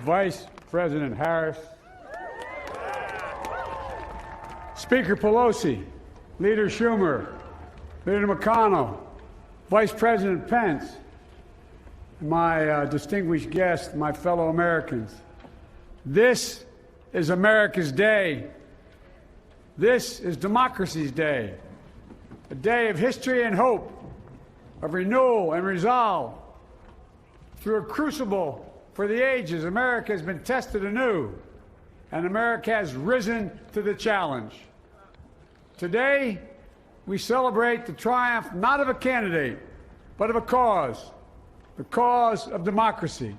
Vice President Harris, Speaker Pelosi, Leader Schumer, Leader McConnell, Vice President Pence, my distinguished guests, my fellow Americans. This is America's day. This is democracy's day, a day of history and hope, of renewal and resolve. Through a crucible for the ages, America has been tested anew, and America has risen to the challenge. Today, we celebrate the triumph not of a candidate, but of a cause, the cause of democracy.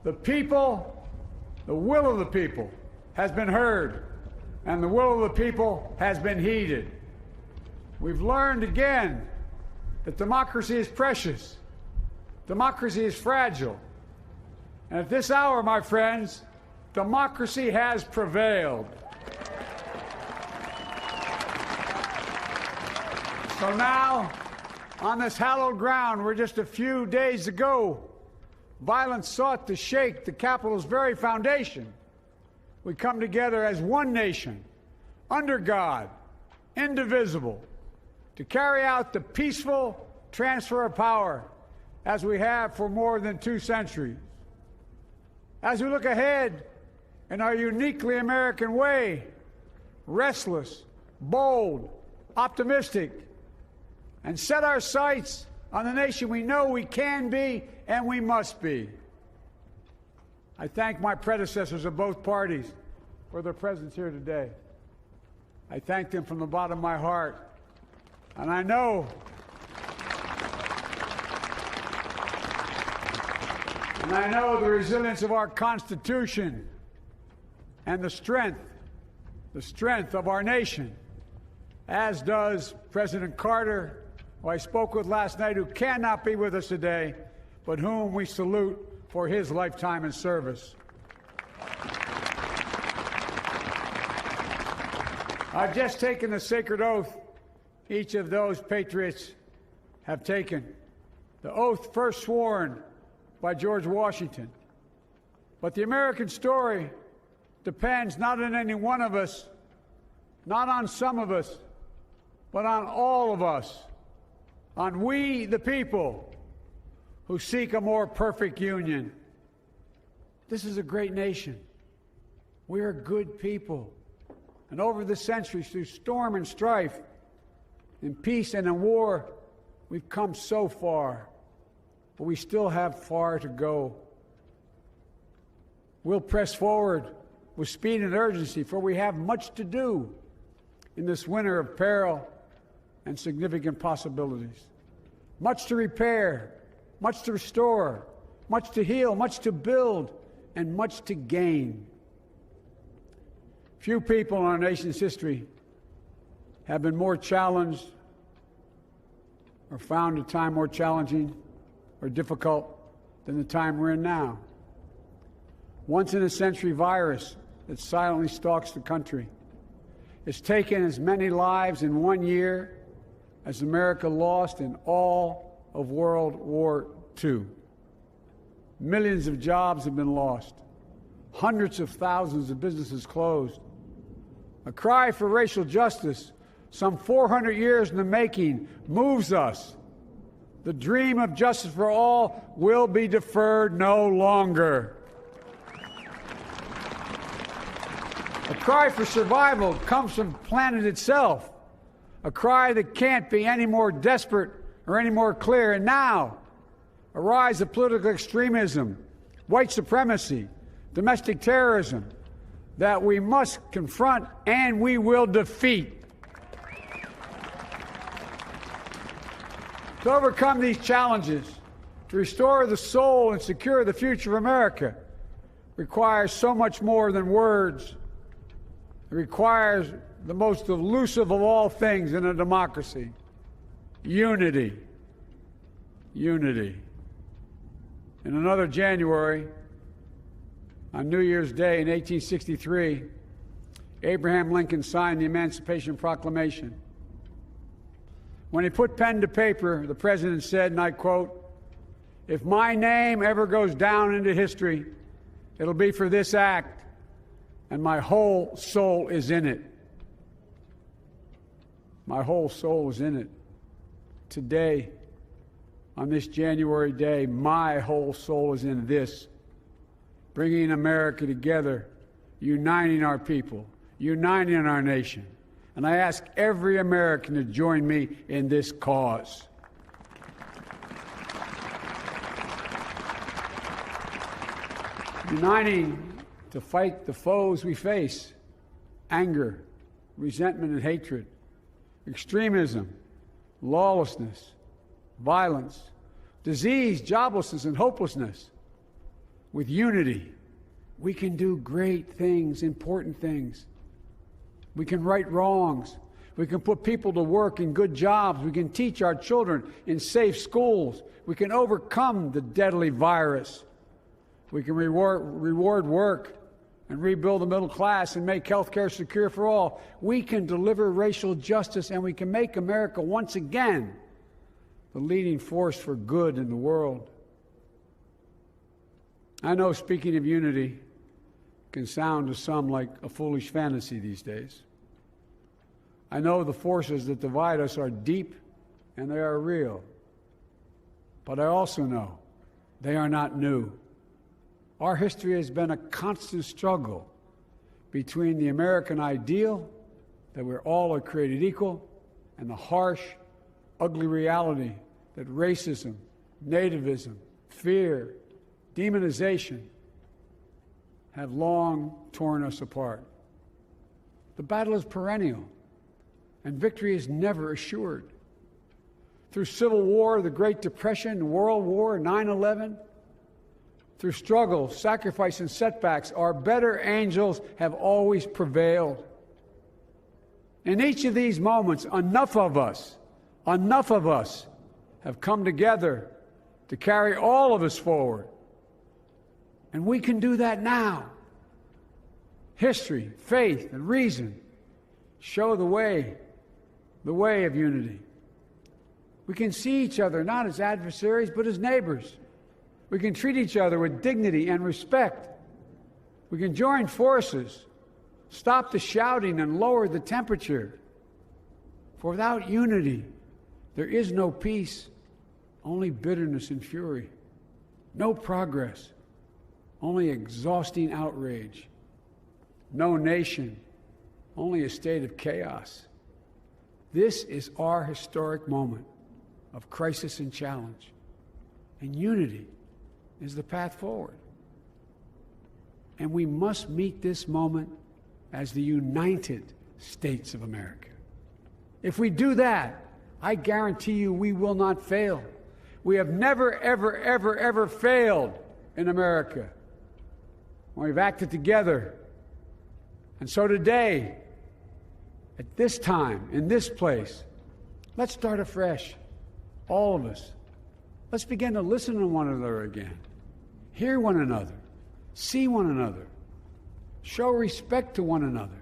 The people, the will of the people, has been heard, and the will of the people has been heeded. We've learned again that democracy is precious, democracy is fragile, and at this hour, my friends, democracy has prevailed. So now, on this hallowed ground where just a few days ago, violence sought to shake the Capitol's very foundation, we come together as one nation, under God, indivisible, to carry out the peaceful transfer of power as we have for more than 2 centuries. As we look ahead in our uniquely American way, restless, bold, optimistic, and set our sights on the nation we know we can be and we must be. I thank my predecessors of both parties for their presence here today. I thank them from the bottom of my heart. And I know the resilience of our Constitution and the strength of our nation, as does President Carter, who I spoke with last night, who cannot be with us today, but whom we salute for his lifetime in service. I've just taken the sacred oath each of those patriots have taken, the oath first sworn by George Washington. But the American story depends not on any one of us, not on some of us, but on all of us, on we, the people, who seek a more perfect union. This is a great nation. We are good people. And over the centuries, through storm and strife, in peace and in war, we've come so far. But we still have far to go. We'll press forward with speed and urgency, for we have much to do in this winter of peril and significant possibilities. Much to repair, much to restore, much to heal, much to build, and much to gain. Few people in our nation's history have been more challenged or found a time more challenging or difficult than the time we're in now. Once-in-a-century virus that silently stalks the country. It's taken as many lives in 1 year as America lost in all of World War II. Millions of jobs have been lost. Hundreds of thousands of businesses closed. A cry for racial justice, some 400 years in the making, moves us. The dream of justice for all will be deferred no longer. A cry for survival comes from the planet itself, a cry that can't be any more desperate or any more clear. And now, a rise of political extremism, white supremacy, domestic terrorism, that we must confront and we will defeat. To overcome these challenges, to restore the soul and secure the future of America, requires so much more than words. It requires the most elusive of all things in a democracy: unity. Unity. In another January, on New Year's Day in 1863, Abraham Lincoln signed the Emancipation Proclamation. When he put pen to paper, the president said, and I quote, "If my name ever goes down into history, It'll be for this act, and my whole soul is in it. My whole soul is in it. Today, on this January day, my whole soul is in this, bringing America together, uniting our people, uniting our nation. And I ask every American to join me in this cause. Uniting to fight the foes we face: anger, resentment and hatred, extremism, lawlessness, violence, disease, joblessness, and hopelessness. With unity, we can do great things, important things. We can right wrongs. We can put people to work in good jobs. We can teach our children in safe schools. We can overcome the deadly virus. We can reward work and rebuild the middle class and make health care secure for all. We can deliver racial justice, and we can make America once again the leading force for good in the world. I know speaking of unity can sound to some like a foolish fantasy these days. I know the forces that divide us are deep and they are real. But I also know they are not new. Our history has been a constant struggle between the American ideal that we're all created equal and the harsh, ugly reality that racism, nativism, fear, demonization have long torn us apart. The battle is perennial, and victory is never assured. Through Civil War, the Great Depression, World War, 9/11, through struggle, sacrifice, and setbacks, our better angels have always prevailed. In each of these moments, enough of us have come together to carry all of us forward. And we can do that now. History, faith, and reason show the way of unity. We can see each other not as adversaries, but as neighbors. We can treat each other with dignity and respect. We can join forces, stop the shouting, and lower the temperature. For without unity, there is no peace, only bitterness and fury. No progress, only exhausting outrage. No nation, only a state of chaos. This is our historic moment of crisis and challenge, and unity is the path forward. And we must meet this moment as the United States of America. If we do that, I guarantee you we will not fail. We have never, ever, ever, ever failed in America when we've acted together. And so today, at this time, in this place, let's start afresh, all of us. Let's begin to listen to one another again, hear one another, see one another, show respect to one another.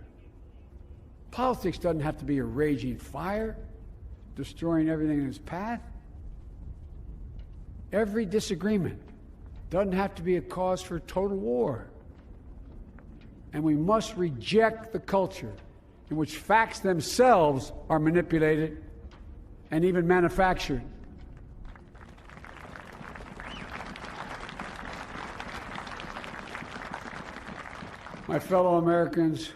Politics doesn't have to be a raging fire, destroying everything in its path. Every disagreement doesn't have to be a cause for total war. And we must reject the culture in which facts themselves are manipulated and even manufactured. My fellow Americans,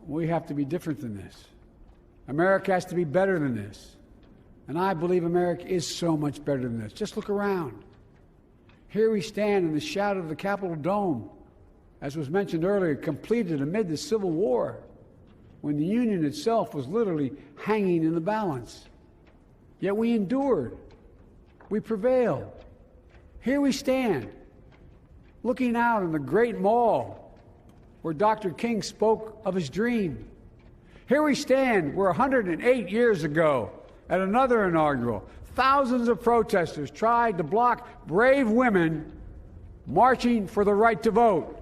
we have to be different than this. America has to be better than this. And I believe America is so much better than this. Just look around. Here we stand in the shadow of the Capitol Dome, as was mentioned earlier, completed amid the Civil War, when the Union itself was literally hanging in the balance. Yet we endured. We prevailed. Here we stand, looking out on the great mall where Dr. King spoke of his dream. Here we stand where 108 years ago, at another inaugural, thousands of protesters tried to block brave women marching for the right to vote.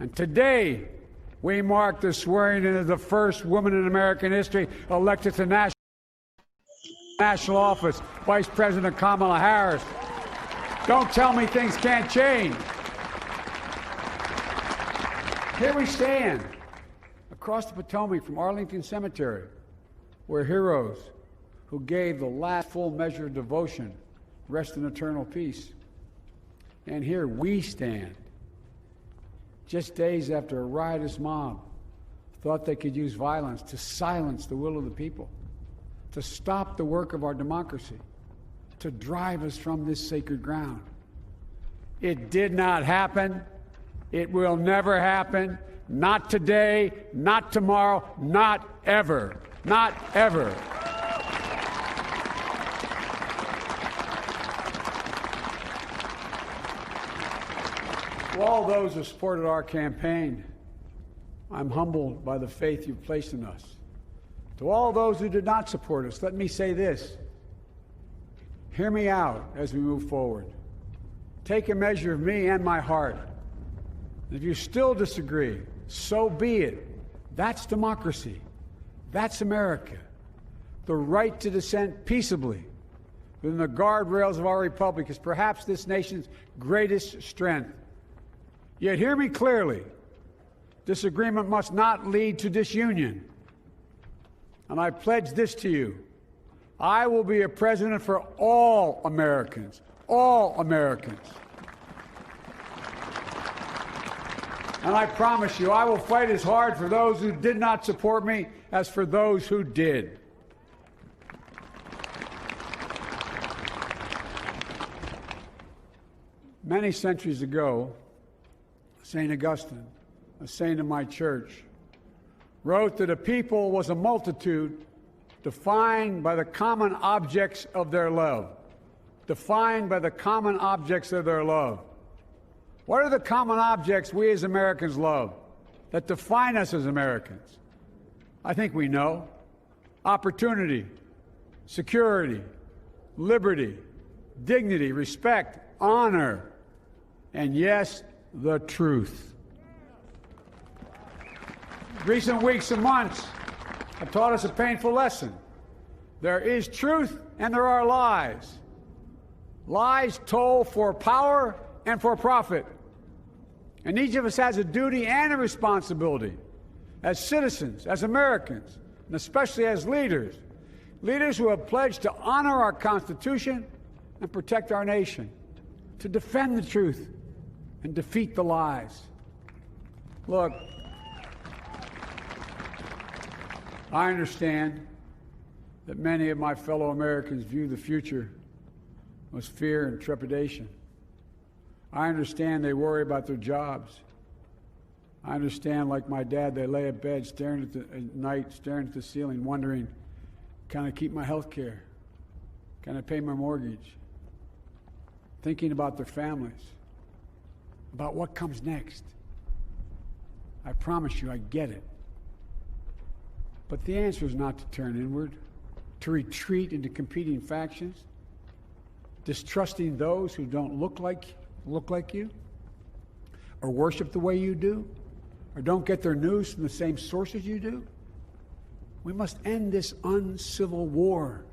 And today, we mark the swearing in of the first woman in American history elected to national office, Vice President Kamala Harris. Don't tell me things can't change. Here we stand across the Potomac from Arlington Cemetery, where heroes who gave the last full measure of devotion rest in eternal peace. And here we stand, just days after a riotous mob thought they could use violence to silence the will of the people, to stop the work of our democracy, to drive us from this sacred ground. It did not happen. It will never happen. Not today, not tomorrow, not ever. Not ever. To all those who supported our campaign, I'm humbled by the faith you've placed in us. To all those who did not support us, let me say this. Hear me out as we move forward. Take a measure of me and my heart. If you still disagree, so be it. That's democracy. That's America. The right to dissent peaceably within the guardrails of our republic is perhaps this nation's greatest strength. Yet hear me clearly. Disagreement must not lead to disunion. And I pledge this to you. I will be a president for all Americans. All Americans. And I promise you, I will fight as hard for those who did not support me as for those who did. Many centuries ago, St. Augustine, a saint of my church, wrote that a people was a multitude defined by the common objects of their love. Defined by the common objects of their love. What are the common objects we as Americans love that define us as Americans? I think we know. Opportunity, security, liberty, dignity, respect, honor, and yes, the truth. Recent weeks and months have taught us a painful lesson. There is truth and there are lies. Lies told for power and for profit. And each of us has a duty and a responsibility as citizens, as Americans, and especially as leaders. Leaders who have pledged to honor our Constitution and protect our nation, to defend the truth and defeat the lies. Look, I understand that many of my fellow Americans view the future with fear and trepidation. I understand they worry about their jobs. I understand, like my dad, they lay at bed at night, staring at the ceiling, wondering, can I keep my health care? Can I pay my mortgage? Thinking about their families, about what comes next. I promise you, I get it. But the answer is not to turn inward, to retreat into competing factions, distrusting those who don't look like you, or worship the way you do, or don't get their news from the same sources you do. We must end this uncivil war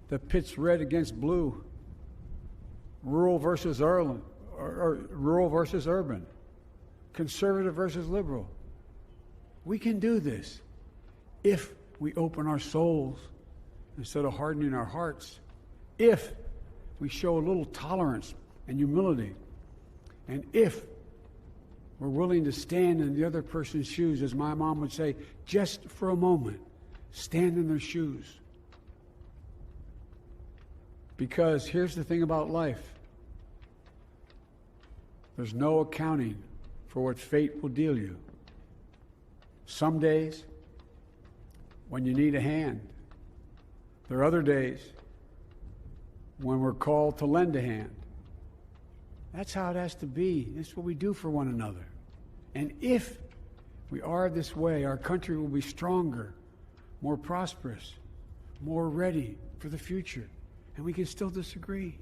that pits red against blue, rural versus urban, conservative versus liberal. We can do this if we open our souls instead of hardening our hearts, if we show a little tolerance and humility, and if we're willing to stand in the other person's shoes, as my mom would say, just for a moment, stand in their shoes. Because here's the thing about life. There's no accounting for what fate will deal you. Some days, when you need a hand. There are other days when we're called to lend a hand. That's how it has to be. That's what we do for one another. And if we are this way, our country will be stronger, more prosperous, more ready for the future. And we can still disagree.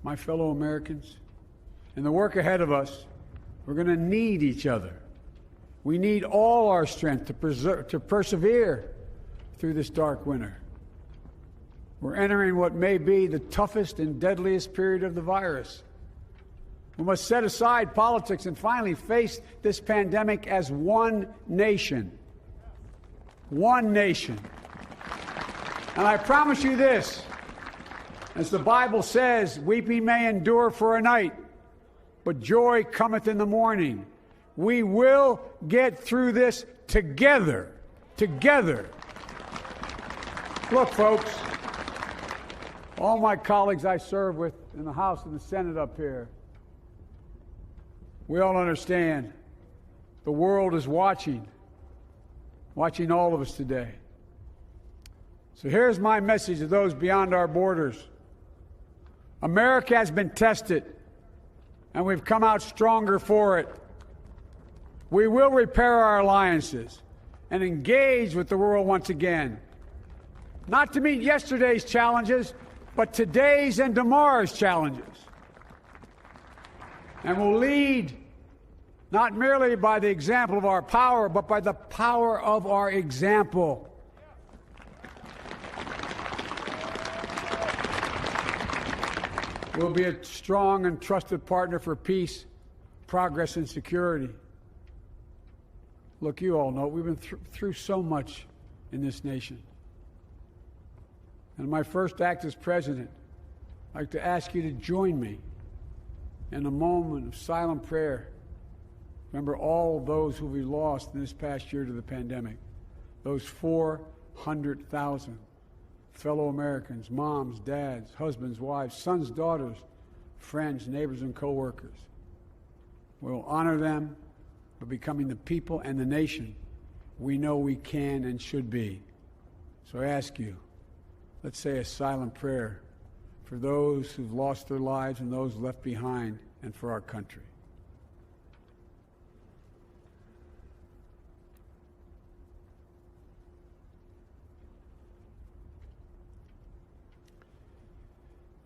My fellow Americans, in the work ahead of us, we're going to need each other. We need all our strength to persevere through this dark winter. We're entering what may be the toughest and deadliest period of the virus. We must set aside politics and finally face this pandemic as one nation. One nation. And I promise you this, as the Bible says, weeping may endure for a night, but joy cometh in the morning. We will get through this together. Together. Look, folks, all my colleagues I serve with in the House and the Senate up here, we all understand the world is watching all of us today. So here's my message to those beyond our borders. America has been tested, and we've come out stronger for it. We will repair our alliances and engage with the world once again, not to meet yesterday's challenges, but today's and tomorrow's challenges. And we'll lead not merely by the example of our power, but by the power of our example. We'll be a strong and trusted partner for peace, progress, and security. Look, you all know we've been through so much in this nation. And my first act as president, I'd like to ask you to join me in a moment of silent prayer. Remember all those who we lost in this past year to the pandemic. Those 400,000 fellow Americans, moms, dads, husbands, wives, sons, daughters, friends, neighbors, and co-workers. We'll honor them by becoming the people and the nation we know we can and should be. So I ask you, let's say a silent prayer for those who've lost their lives and those left behind, and for our country.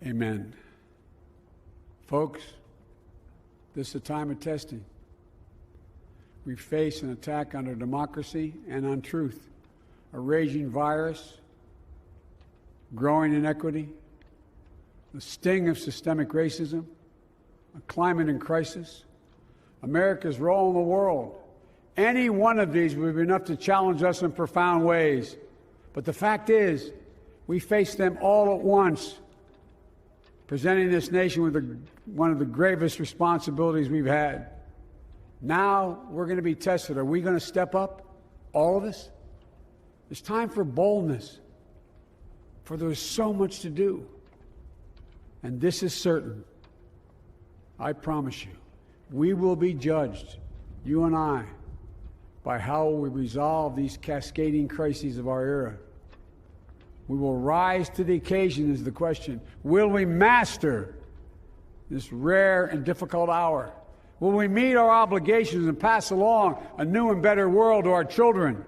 Amen. Folks, this is a time of testing. We face an attack on our democracy and on truth, a raging virus, growing inequity, the sting of systemic racism, a climate in crisis, America's role in the world. Any one of these would be enough to challenge us in profound ways. But the fact is, we face them all at once, presenting this nation with one of the gravest responsibilities we've had. Now we're going to be tested. Are we going to step up, all of us? It's time for boldness, for there's so much to do. And this is certain. I promise you, we will be judged, you and I, by how we resolve these cascading crises of our era. We will rise to the occasion is the question. Will we master this rare and difficult hour? Will we meet our obligations and pass along a new and better world to our children?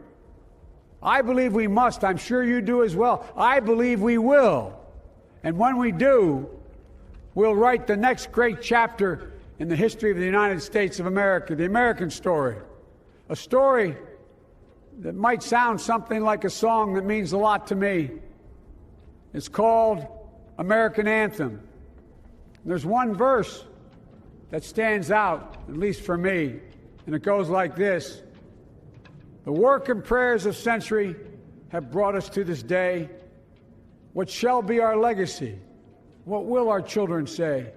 I believe we must. I'm sure you do as well. I believe we will. And when we do, we'll write the next great chapter in the history of the United States of America, the American story. A story that might sound something like a song that means a lot to me. It's called American Anthem. There's one verse that stands out, at least for me, and it goes like this. The work and prayers of century have brought us to this day. What shall be our legacy? What will our children say?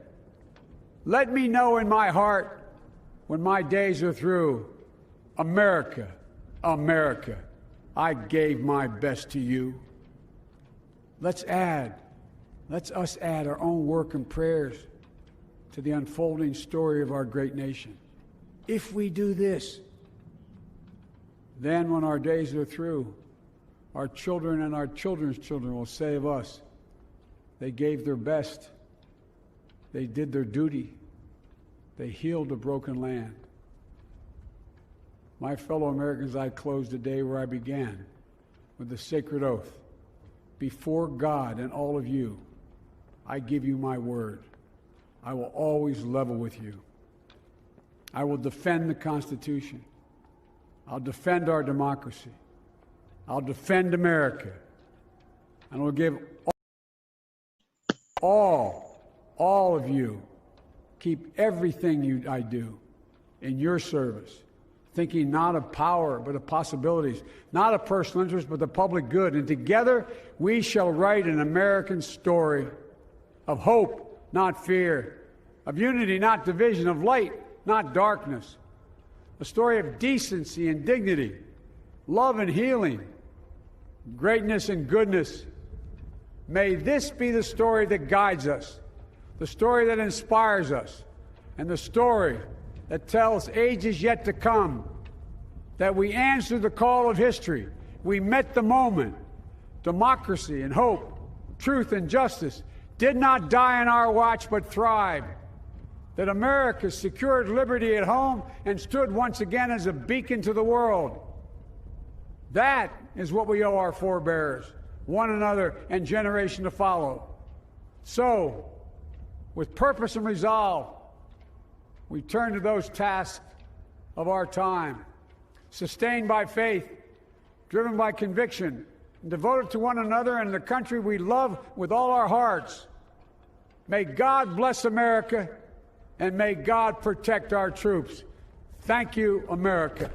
Let me know in my heart when my days are through. America, America, I gave my best to you. Let's us add our own work and prayers to the unfolding story of our great nation. If we do this, then when our days are through, our children and our children's children will say of us, they gave their best, they did their duty, they healed a broken land. My fellow Americans, I close the day where I began, with the sacred oath. Before God and all of you, I give you my word. I will always level with you. I will defend the Constitution. I'll defend our democracy. I'll defend America. And I'll give all of you keep everything I do in your service, thinking not of power, but of possibilities, not of personal interest, but the public good. And together we shall write an American story of hope, not fear, of unity, not division, of light, not darkness, a story of decency and dignity, love and healing, greatness and goodness. May this be the story that guides us, the story that inspires us, and the story that tells ages yet to come that we answered the call of history. We met the moment. Democracy and hope, truth and justice did not die on our watch but thrived. That America secured liberty at home and stood once again as a beacon to the world. That is what we owe our forebears, one another, and generation to follow. So, with purpose and resolve, we turn to those tasks of our time, sustained by faith, driven by conviction, and devoted to one another and the country we love with all our hearts. May God bless America, and may God protect our troops. Thank you, America.